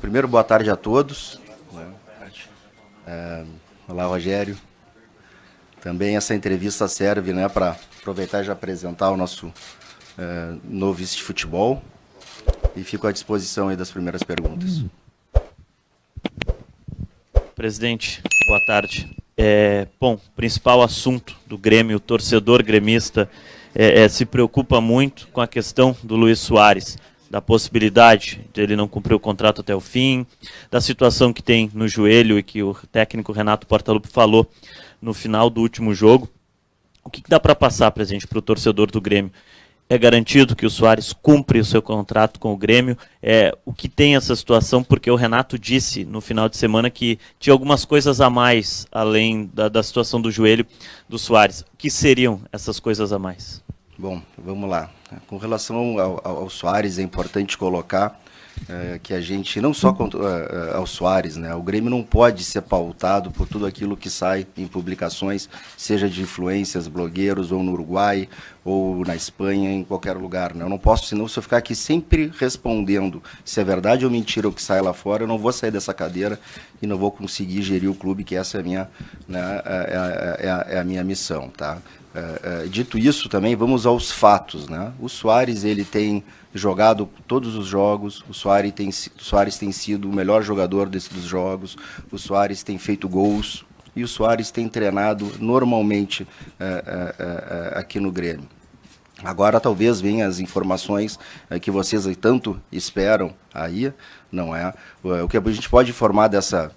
Primeiro, boa tarde a todos. Olá, Rogério. Também essa entrevista serve, né, para aproveitar e já apresentar o nosso novo vice de futebol. E fico à disposição aí das primeiras perguntas. Presidente, boa tarde. Bom, o principal assunto do Grêmio, o torcedor gremista, se preocupa muito com a questão do Luís Soares, da possibilidade de ele não cumprir o contrato até o fim, da situação que tem no joelho e que o técnico Renato Portaluppi falou no final do último jogo. O que dá para passar, presidente, para o torcedor do Grêmio? É garantido que o Soares cumpre o seu contrato com o Grêmio? O que tem essa situação? Porque o Renato disse no final de semana que tinha algumas coisas a mais, além da situação do joelho do Soares. O que seriam essas coisas a mais? Bom, vamos lá. Com relação ao Soares, é importante colocar que a gente, não só ao Soares, né, o Grêmio não pode ser pautado por tudo aquilo que sai em publicações, seja de influências, blogueiros, ou no Uruguai, ou na Espanha, em qualquer lugar. Né? Eu não posso, senão, se eu ficar aqui sempre respondendo se é verdade ou mentira o que sai lá fora, eu não vou sair dessa cadeira e não vou conseguir gerir o clube, que essa é a minha, né, a minha missão, tá? Dito isso, também vamos aos fatos, né? O Soares, ele tem jogado todos os jogos, o Soares tem sido o melhor jogador dos jogos, o Soares tem feito gols e o Soares tem treinado normalmente aqui no Grêmio. Agora talvez venham as informações que vocês tanto esperam aí, não é? O que a gente pode informar dessa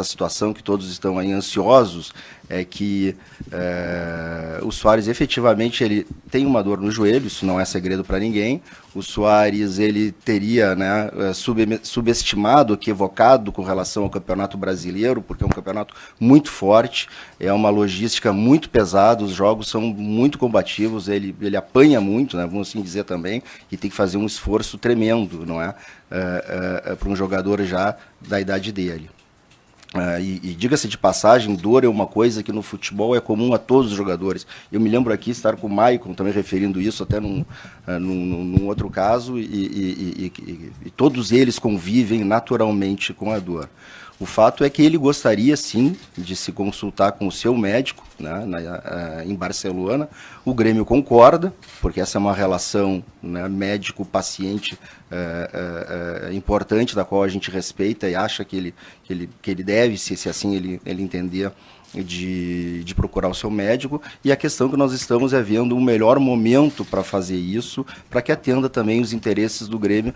situação que todos estão aí ansiosos é que o Soares efetivamente ele tem uma dor no joelho, isso não é segredo para ninguém. O Soares ele teria, né, subestimado, equivocado com relação ao Campeonato Brasileiro, porque é um campeonato muito forte, é uma logística muito pesada, os jogos são muito combativos, ele apanha muito, né, vamos assim dizer também, e tem que fazer um esforço tremendo, não é, para um jogador já da idade dele. E diga-se de passagem, dor é uma coisa que no futebol é comum a todos os jogadores. Eu me lembro aqui estar com o Maicon também referindo isso até num outro caso, e todos eles convivem naturalmente com a dor. O fato é que ele gostaria, sim, de se consultar com o seu médico, né, em Barcelona. O Grêmio concorda, porque essa é uma relação, né, médico-paciente importante, da qual a gente respeita e acha que ele deve, se assim ele entender, de procurar o seu médico. E a questão que nós estamos vendo um melhor momento para fazer isso, para que atenda também os interesses do Grêmio,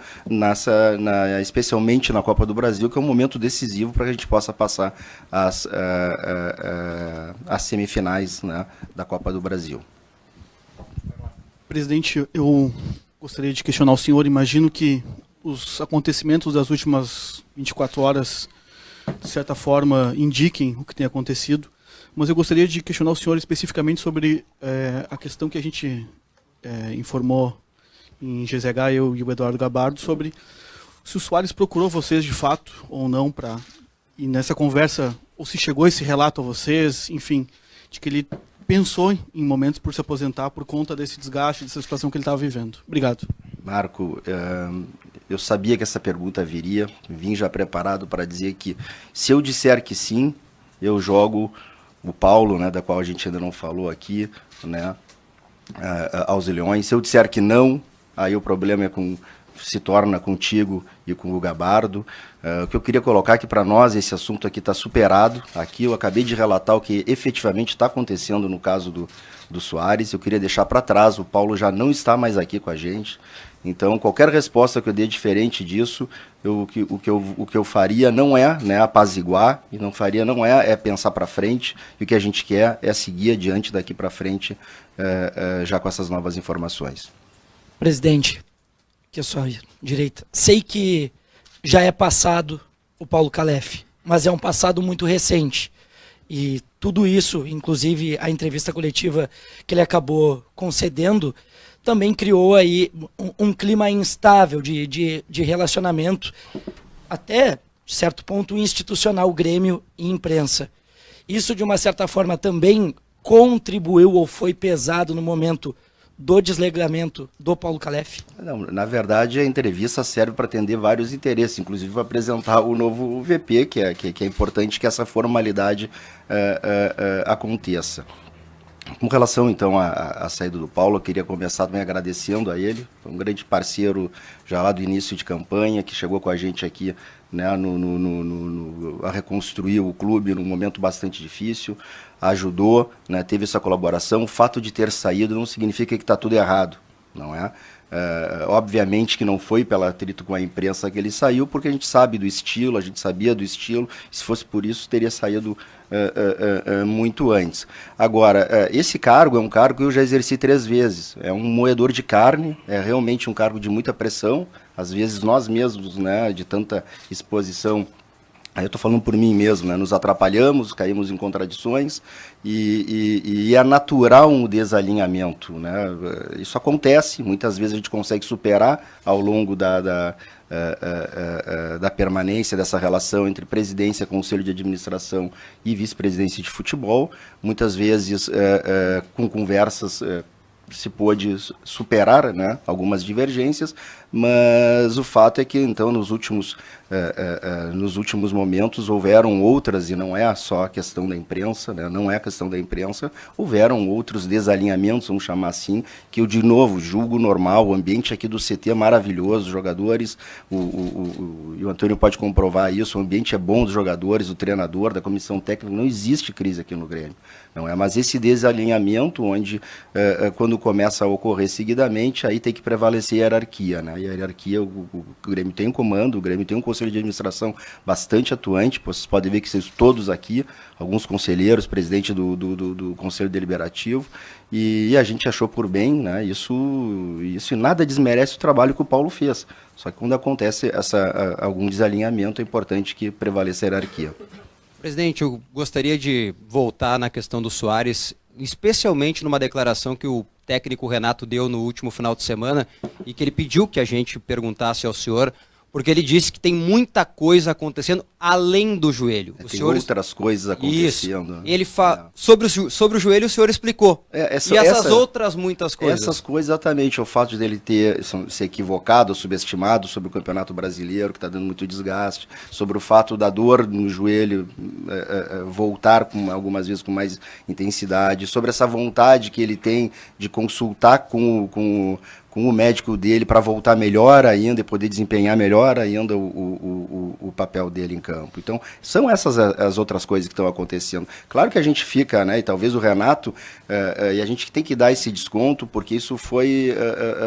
especialmente na Copa do Brasil, que é um momento decisivo para que a gente possa passar as semifinais, né, da Copa do Brasil. Presidente, eu gostaria de questionar o senhor. Imagino que os acontecimentos das últimas 24 horas, de certa forma, indiquem o que tem acontecido, mas eu gostaria de questionar o senhor especificamente sobre a questão que a gente informou em GZH, eu e o Eduardo Gabardo, sobre se o Soares procurou vocês de fato ou não, e nessa conversa, ou se chegou esse relato a vocês, enfim, de que ele pensou em momentos por se aposentar por conta desse desgaste, dessa situação que ele estava vivendo. Obrigado. Marco, eu sabia que essa pergunta viria, vim já preparado para dizer que, se eu disser que sim, eu jogo o Paulo, né, da qual a gente ainda não falou aqui, né, aos Leões. Se eu disser que não, aí o problema se torna contigo e com o Gabardo. O que eu queria colocar aqui para nós, esse assunto aqui está superado. Aqui eu acabei de relatar o que efetivamente está acontecendo no caso do Soares. Eu queria deixar para trás, o Paulo já não está mais aqui com a gente. Então, qualquer resposta que eu dê diferente disso, o que eu faria não é, né, apaziguar, e não é pensar para frente, e o que a gente quer é seguir adiante daqui para frente, já com essas novas informações. Presidente, que é a sua direita, sei que já é passado o Paulo Calef, mas é um passado muito recente. E tudo isso, inclusive a entrevista coletiva que ele acabou concedendo, também criou aí um clima instável de relacionamento, até, de certo ponto, institucional, Grêmio e imprensa. Isso, de uma certa forma, também contribuiu ou foi pesado no momento do desligamento do Paulo Calef? Não, na verdade, a entrevista serve para atender vários interesses, inclusive para apresentar o novo VP, que é importante que essa formalidade aconteça. Com relação, então, à saída do Paulo, eu queria começar também agradecendo a ele, foi um grande parceiro já lá do início de campanha, que chegou com a gente aqui, né, a reconstruir o clube num momento bastante difícil, ajudou, né, teve essa colaboração. O fato de ter saído não significa que está tudo errado, não é? Obviamente que não foi pelo atrito com a imprensa que ele saiu, porque a gente sabe do estilo, a gente sabia do estilo, se fosse por isso teria saído muito antes. Agora, esse cargo é um cargo que eu já exerci 3 vezes, é um moedor de carne, é realmente um cargo de muita pressão, às vezes nós mesmos, né, de tanta exposição, aí eu estou falando por mim mesmo, né, nos atrapalhamos, caímos em contradições e é natural um desalinhamento, né? Isso acontece, muitas vezes a gente consegue superar ao longo da permanência dessa relação entre presidência, conselho de administração e vice-presidência de futebol, muitas vezes com conversas se pôde superar, né, algumas divergências, mas o fato é que, então, nos últimos momentos houveram outras, e não é só a questão da imprensa, né, não é a questão da imprensa, houveram outros desalinhamentos, vamos chamar assim, que eu, de novo, julgo normal. O ambiente aqui do CT é maravilhoso, os jogadores, e o Antônio pode comprovar isso, o ambiente é bom dos jogadores, do treinador, da comissão técnica, não existe crise aqui no Grêmio, não é? Mas esse desalinhamento, onde, quando começa a ocorrer seguidamente, aí tem que prevalecer a hierarquia, né? E a hierarquia, o Grêmio tem um comando, o Grêmio tem um conselho de administração bastante atuante, vocês podem ver que vocês todos aqui, alguns conselheiros, presidente do Conselho Deliberativo, e a gente achou por bem, né? Isso nada desmerece o trabalho que o Paulo fez, só que quando acontece algum desalinhamento, é importante que prevaleça a hierarquia. Presidente, eu gostaria de voltar na questão do Soares, especialmente numa declaração que o técnico Renato deu no último final de semana e que ele pediu que a gente perguntasse ao senhor, porque ele disse que tem muita coisa acontecendo além do joelho. Tem outras coisas acontecendo. Isso. Ele sobre o joelho o senhor explicou. E essas outras muitas coisas. Essas coisas, exatamente. O fato dele ter se equivocado, subestimado sobre o Campeonato Brasileiro, que está dando muito desgaste, sobre o fato da dor no joelho voltar algumas vezes com mais intensidade, sobre essa vontade que ele tem de consultar com o médico dele para voltar melhor ainda e poder desempenhar melhor ainda o papel dele em campo. Então, são essas as outras coisas que estão acontecendo. Claro que a gente fica, né, e talvez o Renato, e a gente tem que dar esse desconto, porque isso foi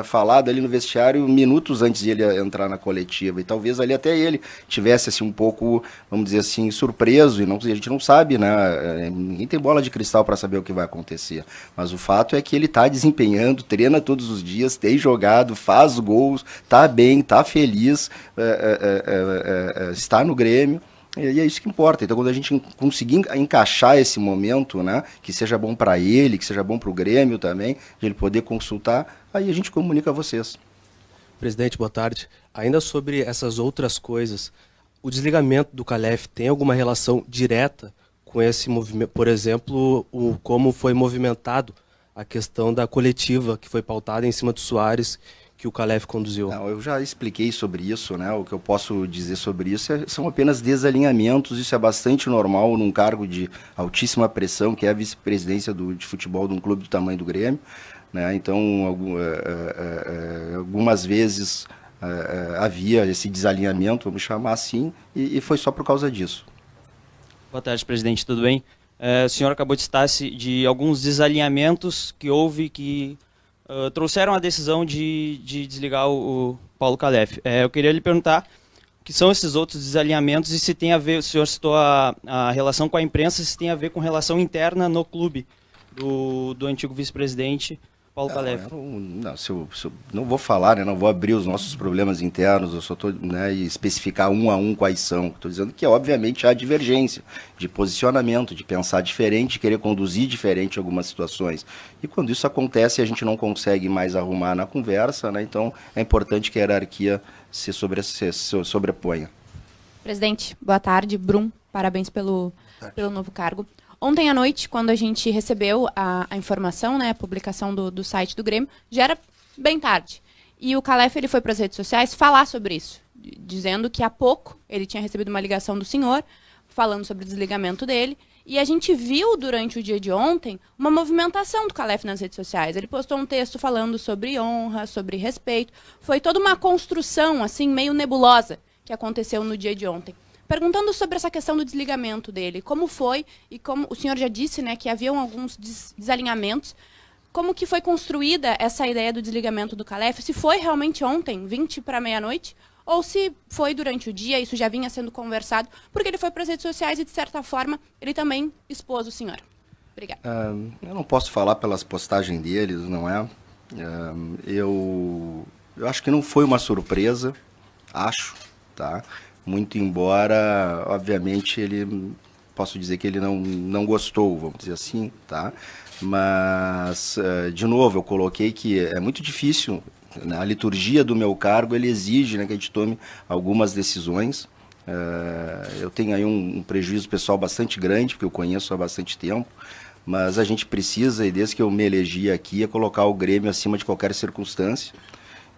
falado ali no vestiário minutos antes de ele entrar na coletiva, e talvez ali até ele tivesse assim, um pouco, vamos dizer assim, surpreso, e a gente não sabe, né, ninguém tem bola de cristal para saber o que vai acontecer, mas o fato é que ele está desempenhando, treina todos os dias, tem jogado, faz gols, tá bem, tá feliz, está no Grêmio, e é isso que importa. Então, quando a gente conseguir encaixar esse momento, né, que seja bom para ele, que seja bom para o Grêmio também, de ele poder consultar, aí a gente comunica a vocês. Presidente, boa tarde. Ainda sobre essas outras coisas, o desligamento do Calef tem alguma relação direta com esse movimento? Por exemplo, como foi movimentado a questão da coletiva que foi pautada em cima do Soares, que o Calef conduziu? Não, eu já expliquei sobre isso, né? O que eu posso dizer sobre isso são apenas desalinhamentos. Isso é bastante normal num cargo de altíssima pressão, que é a vice-presidência de futebol de um clube do tamanho do Grêmio, né? Então, algumas vezes havia esse desalinhamento, vamos chamar assim, e foi só por causa disso. Boa tarde, presidente, tudo bem? O senhor acabou de citar de alguns desalinhamentos que houve que trouxeram a decisão de desligar o Paulo Calef. Eu queria lhe perguntar o que são esses outros desalinhamentos e se tem a ver, o senhor citou a relação com a imprensa, se tem a ver com relação interna no clube do antigo vice-presidente Paulo Calef. Não vou falar, né, não vou abrir os nossos problemas internos, eu só estou, né, especificar um a um quais são. Estou dizendo que, obviamente, há divergência de posicionamento, de pensar diferente, querer conduzir diferente algumas situações. E quando isso acontece, a gente não consegue mais arrumar na conversa, né, então é importante que a hierarquia se sobreponha. Presidente, boa tarde. Brum, parabéns pelo novo cargo. Ontem à noite, quando a gente recebeu a informação, né, a publicação do site do Grêmio, já era bem tarde. E o Calef ele foi para as redes sociais falar sobre isso, dizendo que há pouco ele tinha recebido uma ligação do senhor, falando sobre o desligamento dele. E a gente viu durante o dia de ontem uma movimentação do Calef nas redes sociais. Ele postou um texto falando sobre honra, sobre respeito. Foi toda uma construção, assim, meio nebulosa que aconteceu no dia de ontem. Perguntando sobre essa questão do desligamento dele, como foi, e como o senhor já disse, né, que haviam alguns desalinhamentos, como que foi construída essa ideia do desligamento do Calef, se foi realmente ontem, 20 para meia-noite, ou se foi durante o dia, isso já vinha sendo conversado, porque ele foi para as redes sociais e, de certa forma, ele também expôs o senhor. Obrigada. Eu não posso falar pelas postagens deles, não é? Eu acho que não foi uma surpresa, acho, tá? Muito embora, obviamente, posso dizer que ele não gostou, vamos dizer assim, tá? Mas, de novo, eu coloquei que é muito difícil, né? A liturgia do meu cargo, ele exige, né, que a gente tome algumas decisões. Eu tenho aí um prejuízo pessoal bastante grande, porque eu conheço há bastante tempo, mas a gente precisa, e desde que eu me elegi aqui, é colocar o Grêmio acima de qualquer circunstância.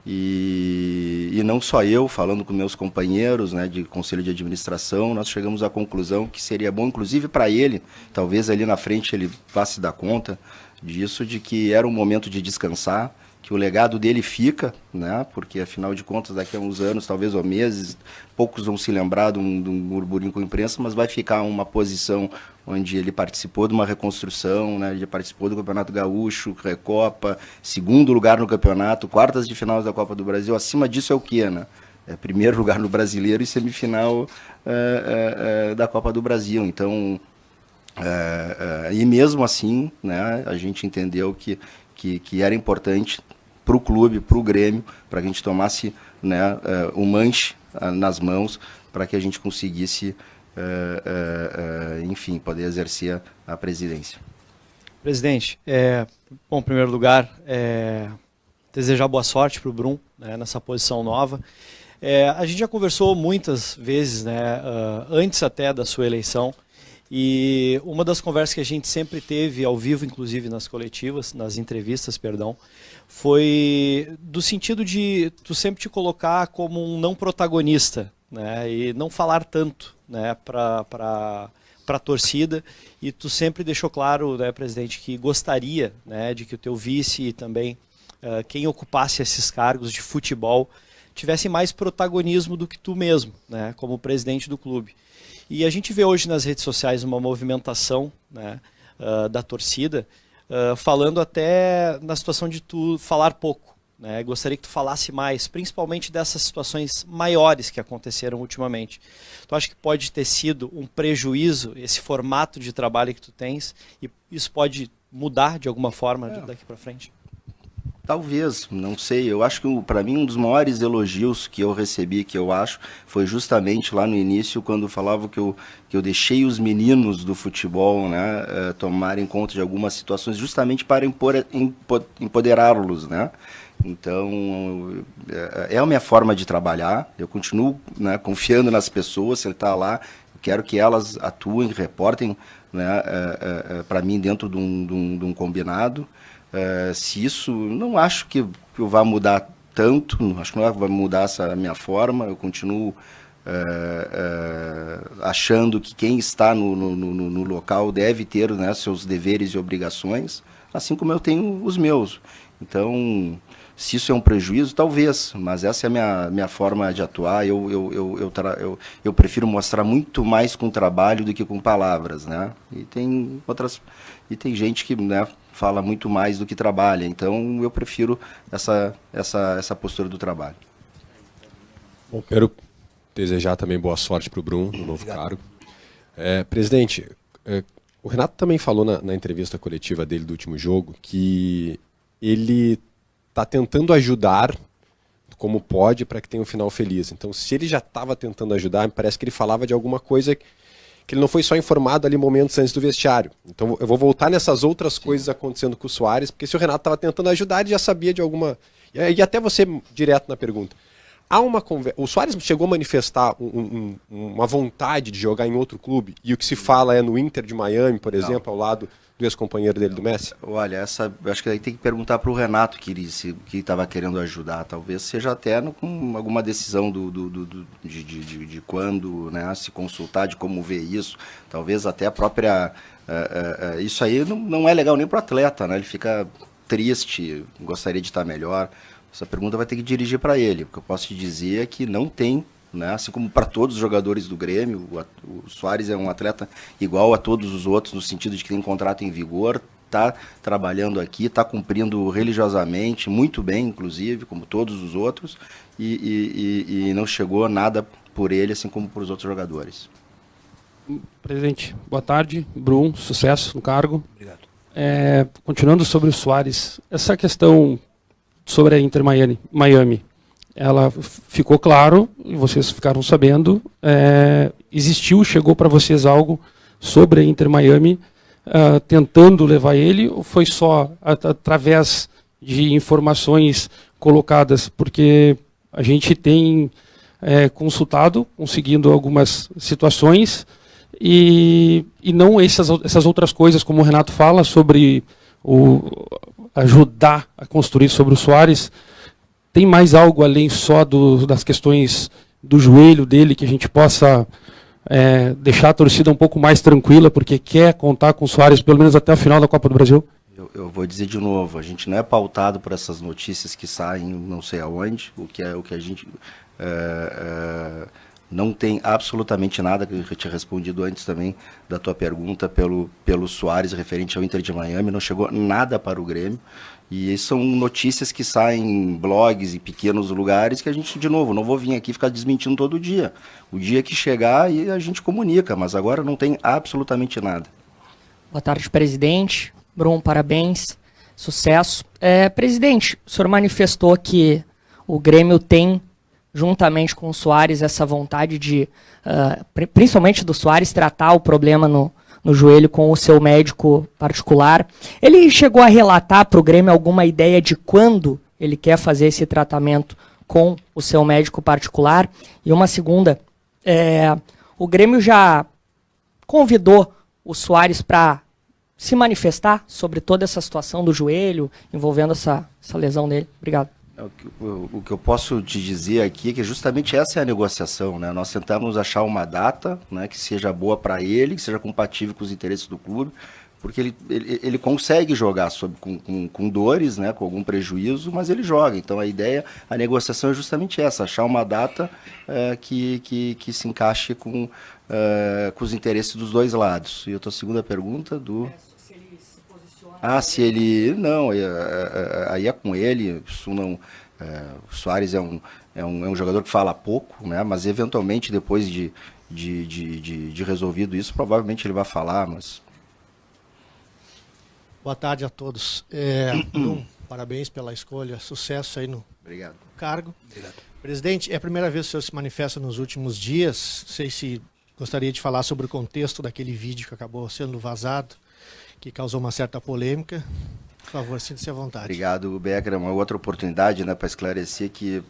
E não só eu, falando com meus companheiros, né, de conselho de administração, nós chegamos à conclusão que seria bom, inclusive para ele, talvez ali na frente ele vá se dar conta disso, de que era um momento de descansar, que o legado dele fica, né, porque afinal de contas daqui a uns anos, talvez ou meses, poucos vão se lembrar de um burburinho com a imprensa, mas vai ficar uma posição onde ele participou de uma reconstrução, né, ele participou do Campeonato Gaúcho, Recopa, segundo lugar no campeonato, quartas de final da Copa do Brasil. Acima disso é o quê, né? É primeiro lugar no Brasileiro e semifinal da Copa do Brasil. Então, e mesmo assim, né, a gente entendeu que era importante para o clube, para o Grêmio, para que a gente tomasse, né, o manche nas mãos, para que a gente conseguisse, enfim, poder exercer a presidência. Presidente, bom, em primeiro lugar, desejar boa sorte para o Brum, né, nessa posição nova. A gente já conversou muitas vezes, né, antes até da sua eleição, e uma das conversas que a gente sempre teve ao vivo, inclusive nas coletivas, nas entrevistas, perdão, foi do sentido de tu sempre te colocar como um não protagonista, né, e não falar tanto, né, para a torcida, e tu sempre deixou claro, né, presidente, que gostaria, né, de que o teu vice e também quem ocupasse esses cargos de futebol tivesse mais protagonismo do que tu mesmo, né, como presidente do clube. E a gente vê hoje nas redes sociais uma movimentação, né, da torcida, falando até na situação de tu falar pouco, né? Gostaria que tu falasse mais, principalmente dessas situações maiores que aconteceram ultimamente. Tu acha que pode ter sido um prejuízo esse formato de trabalho que tu tens, e isso pode mudar de alguma forma daqui para frente? Talvez, não sei. Eu acho que, para mim, um dos maiores elogios que eu recebi, que eu acho, foi justamente lá no início, quando falava que eu deixei os meninos do futebol, né, tomarem conta de algumas situações, justamente para empoderá-los, né? Então, é a minha forma de trabalhar. Eu continuo, né, confiando nas pessoas. Se ele está lá, eu quero que elas atuem, reportem, né, para mim dentro de um combinado. Se isso, não acho que vai mudar tanto, acho que não vai mudar essa minha forma. Eu continuo achando que quem está no local deve ter, né, seus deveres e obrigações, assim como eu tenho os meus. Então, se isso é um prejuízo, talvez, mas essa é a minha forma de atuar. Eu prefiro mostrar muito mais com trabalho do que com palavras, né? E tem gente que, né, fala muito mais do que trabalha, então eu prefiro essa postura do trabalho. Bom, quero desejar também boa sorte para o Brum, no novo cargo. Presidente, o Renato também falou na entrevista coletiva dele do último jogo que ele está tentando ajudar como pode para que tenha um final feliz. Então, se ele já estava tentando ajudar, parece que ele falava de alguma coisa que ele não foi só informado ali momentos antes do vestiário. Então, eu vou voltar nessas outras coisas acontecendo com o Soares, porque se o Renato estava tentando ajudar, ele já sabia de alguma... E até você, direto na pergunta. há uma conversa. O Soares chegou a manifestar uma vontade de jogar em outro clube, e o que se fala é no Inter de Miami, por exemplo, ao lado do ex-companheiro dele, do Messi? Olha, acho que aí tem que perguntar para o Renato que estava querendo ajudar. Talvez seja até com alguma decisão de quando, né, se consultar, de como ver isso. Talvez até a própria... isso aí não é legal nem para o atleta, né? Ele fica triste, gostaria de estar melhor. Essa pergunta vai ter que dirigir para ele. O que eu posso te dizer é que não tem, né, assim como para todos os jogadores do Grêmio, o Soares é um atleta igual a todos os outros, no sentido de que tem contrato em vigor, está trabalhando aqui, está cumprindo religiosamente, muito bem, inclusive, como todos os outros, e não chegou nada por ele, assim como por os outros jogadores. Presidente, boa tarde. Brum, sucesso no cargo. Obrigado. Continuando sobre o Soares, essa questão sobre a Inter Miami, ela ficou claro, e vocês ficaram sabendo, chegou para vocês algo sobre a Inter Miami, tentando levar ele, ou foi só através de informações colocadas? Porque a gente tem consultado, conseguindo algumas situações, e não essas outras coisas, como o Renato fala, sobre ajudar a construir sobre o Soares. Tem mais algo além só das questões do joelho dele, que a gente possa deixar a torcida um pouco mais tranquila, porque quer contar com o Soares pelo menos até a final da Copa do Brasil? Eu vou dizer de novo, a gente não é pautado por essas notícias que saem não sei aonde, o que a gente... não tem absolutamente nada, que eu tinha respondido antes também da tua pergunta pelo Soares referente ao Inter de Miami, não chegou nada para o Grêmio, e são notícias que saem em blogs e pequenos lugares que a gente, de novo, não vou vir aqui ficar desmentindo todo dia. O dia que chegar aí a gente comunica, mas agora não tem absolutamente nada. Boa tarde, presidente. Brum, parabéns. Sucesso. Presidente, o senhor manifestou que o Grêmio tem, juntamente com o Soares, essa vontade de, principalmente do Soares, tratar o problema no joelho com o seu médico particular. Ele chegou a relatar para o Grêmio alguma ideia de quando ele quer fazer esse tratamento com o seu médico particular? E uma segunda, o Grêmio já convidou o Soares para se manifestar sobre toda essa situação do joelho, envolvendo essa lesão dele? Obrigado. O que eu posso te dizer aqui é que justamente essa é a negociação, né? Nós tentamos achar uma data, né, que seja boa para ele, que seja compatível com os interesses do clube, porque ele consegue jogar com dores, né, com algum prejuízo, mas ele joga. Então a negociação é justamente essa, achar uma data que se encaixe com os interesses dos dois lados. E a tua segunda pergunta se ele se posiciona... se ele... Não, aí é com ele, isso não... o Soares é um jogador que fala pouco, né, mas eventualmente depois de resolvido isso, provavelmente ele vai falar, mas... Boa tarde a todos. Parabéns pela escolha, sucesso aí no Obrigado. Cargo. Obrigado. Presidente, é a primeira vez que o senhor se manifesta nos últimos dias. Não sei se gostaria de falar sobre o contexto daquele vídeo que acabou sendo vazado, que causou uma certa polêmica. Por favor, sinta-se à vontade. Obrigado, Becker. É uma outra oportunidade, né, para esclarecer que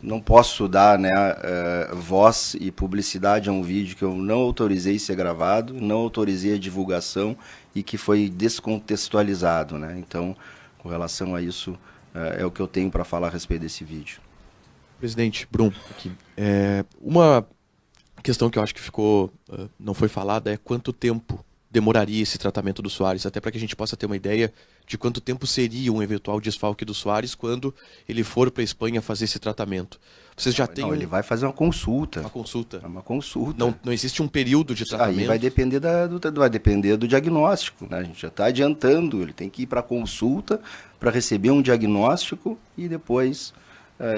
não posso dar, né, voz e publicidade a um vídeo que eu não autorizei ser gravado, não autorizei a divulgação e que foi descontextualizado, né? Então, com relação a isso, é o que eu tenho para falar a respeito desse vídeo. Presidente Brum, aqui. Uma questão que eu acho que não foi falada é quanto tempo demoraria esse tratamento do Soares, até para que a gente possa ter uma ideia de quanto tempo seria um eventual desfalque do Soares quando ele for para a Espanha fazer esse tratamento. Vocês já têm... ele vai fazer uma consulta. Uma consulta. É uma consulta. Não existe um período de tratamento? Aí vai depender do diagnóstico, né? A gente já está adiantando, ele tem que ir para a consulta para receber um diagnóstico e depois,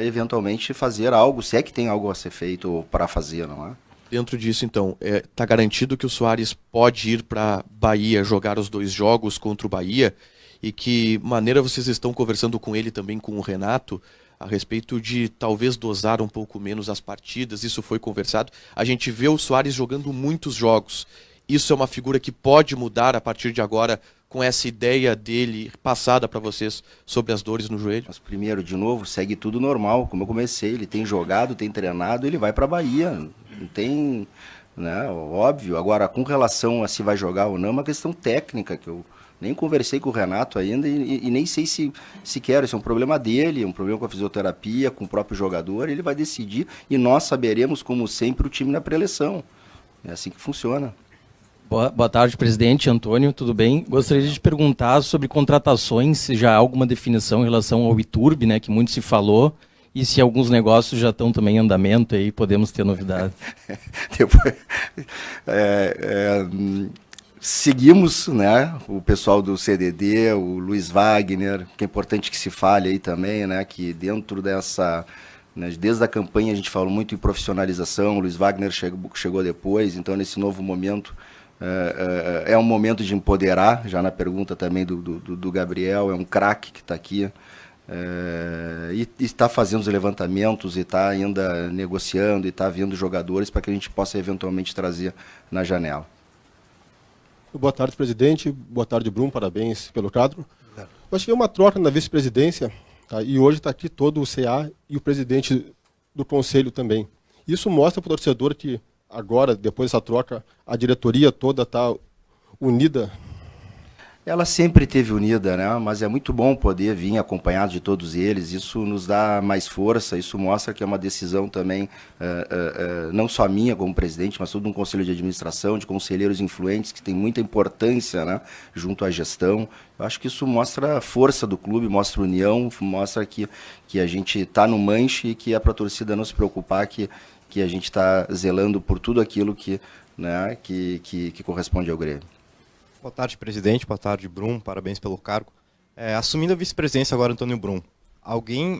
eventualmente, fazer algo, se é que tem algo a ser feito ou para fazer, não é? Dentro disso, então, está garantido que o Soares pode ir para Bahia jogar os 2 jogos contra o Bahia? E que maneira vocês estão conversando com ele também, com o Renato, a respeito de talvez dosar um pouco menos as partidas? Isso foi conversado. A gente vê o Soares jogando muitos jogos. Isso é uma figura que pode mudar a partir de agora com essa ideia dele passada para vocês sobre as dores no joelho? Mas primeiro, de novo, segue tudo normal, como eu comecei, ele tem jogado, tem treinado, ele vai para a Bahia, não tem, né, óbvio. Agora, com relação a se vai jogar ou não, é uma questão técnica, que eu nem conversei com o Renato ainda e nem sei se quero, isso é um problema dele, é um problema com a fisioterapia, com o próprio jogador, ele vai decidir e nós saberemos, como sempre, o time na pré-eleição. É assim que funciona. Boa tarde, presidente. Antônio, tudo bem? Gostaria de te perguntar sobre contratações, se já há alguma definição em relação ao Iturbe, né, que muito se falou, e se alguns negócios já estão também em andamento aí, podemos ter novidades. Depois, seguimos, né, o pessoal do CDD, o Luiz Wagner, que é importante que se fale aí também, né, que dentro dessa... Desde a campanha a gente falou muito em profissionalização, o Luiz Wagner chegou depois, então nesse novo momento é um momento de empoderar, já na pergunta também do Gabriel, é um craque que está aqui e está fazendo os levantamentos e está ainda negociando e está vendo jogadores para que a gente possa eventualmente trazer na janela. Boa tarde, presidente. Boa tarde, Bruno. Parabéns pelo quadro. Nós tivemos uma troca na vice-presidência. Tá? E hoje está aqui todo o CA e o presidente do conselho também. Isso mostra para o torcedor que agora, depois dessa troca, a diretoria toda está unida. Ela sempre esteve unida, né? Mas é muito bom poder vir acompanhado de todos eles. Isso nos dá mais força, isso mostra que é uma decisão também, não só minha como presidente, mas todo um conselho de administração, de conselheiros influentes, que tem muita importância, né, junto à gestão. Eu acho que isso mostra a força do clube, mostra a união, mostra que a gente está no manche e que é para a torcida não se preocupar que a gente está zelando por tudo aquilo que corresponde ao Grêmio. Boa tarde, presidente. Boa tarde, Brum. Parabéns pelo cargo. Assumindo a vice-presidência agora, Antônio Brum,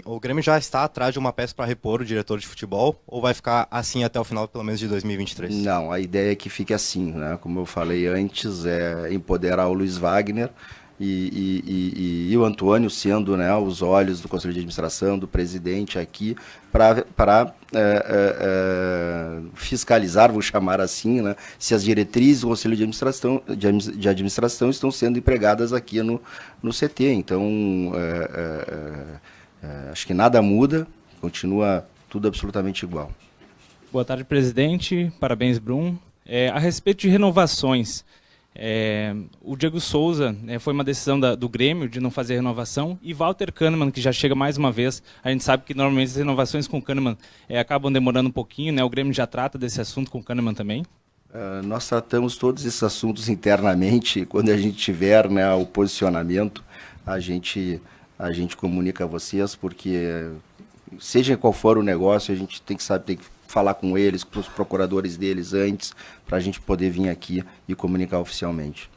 o Grêmio já está atrás de uma peça para repor o diretor de futebol ou vai ficar assim até o final, pelo menos, de 2023? Não, a ideia é que fique assim, né? Como eu falei antes, é empoderar o Luiz Wagner e o Antônio sendo, né, os olhos do Conselho de Administração, do presidente aqui, para fiscalizar, vou chamar assim, né, se as diretrizes do Conselho de Administração estão sendo empregadas aqui no CT. Então, acho que nada muda, continua tudo absolutamente igual. Boa tarde, presidente. Parabéns, Brum. A respeito de renovações, o Diego Souza, foi uma decisão do Grêmio de não fazer renovação, e Walter Kahneman, que já chega mais uma vez. A gente sabe que normalmente as renovações com o Kahneman acabam demorando um pouquinho, né? O Grêmio já trata desse assunto com o Kahneman também? Nós tratamos todos esses assuntos internamente. Quando a gente tiver, né, o posicionamento, a gente comunica a vocês, porque seja qual for o negócio, a gente tem que falar com eles, com os procuradores deles antes, para a gente poder vir aqui e comunicar oficialmente.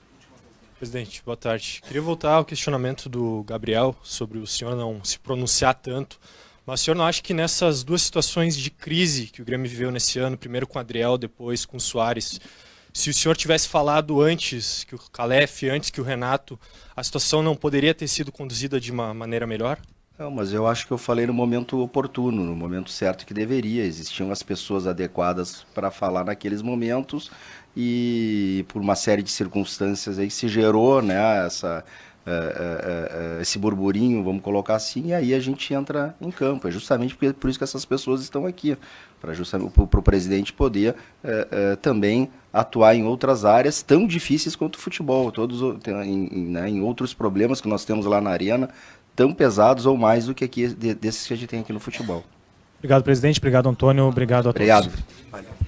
Presidente, boa tarde. Queria voltar ao questionamento do Gabriel sobre o senhor não se pronunciar tanto, mas o senhor não acha que nessas duas situações de crise que o Grêmio viveu nesse ano, primeiro com o Adriel, depois com o Soares, se o senhor tivesse falado antes que o Calef, antes que o Renato, a situação não poderia ter sido conduzida de uma maneira melhor? Não, mas eu acho que eu falei no momento oportuno, no momento certo que deveria. Existiam as pessoas adequadas para falar naqueles momentos e por uma série de circunstâncias aí se gerou, né, esse burburinho, vamos colocar assim, e aí a gente entra em campo. É justamente por isso que essas pessoas estão aqui, para o presidente poder também atuar em outras áreas tão difíceis quanto o futebol, em outros problemas que nós temos lá na arena, tão pesados ou mais do que desses que a gente tem aqui no futebol. Obrigado, presidente. Obrigado, Antônio. Obrigado a todos. Obrigado. Valeu.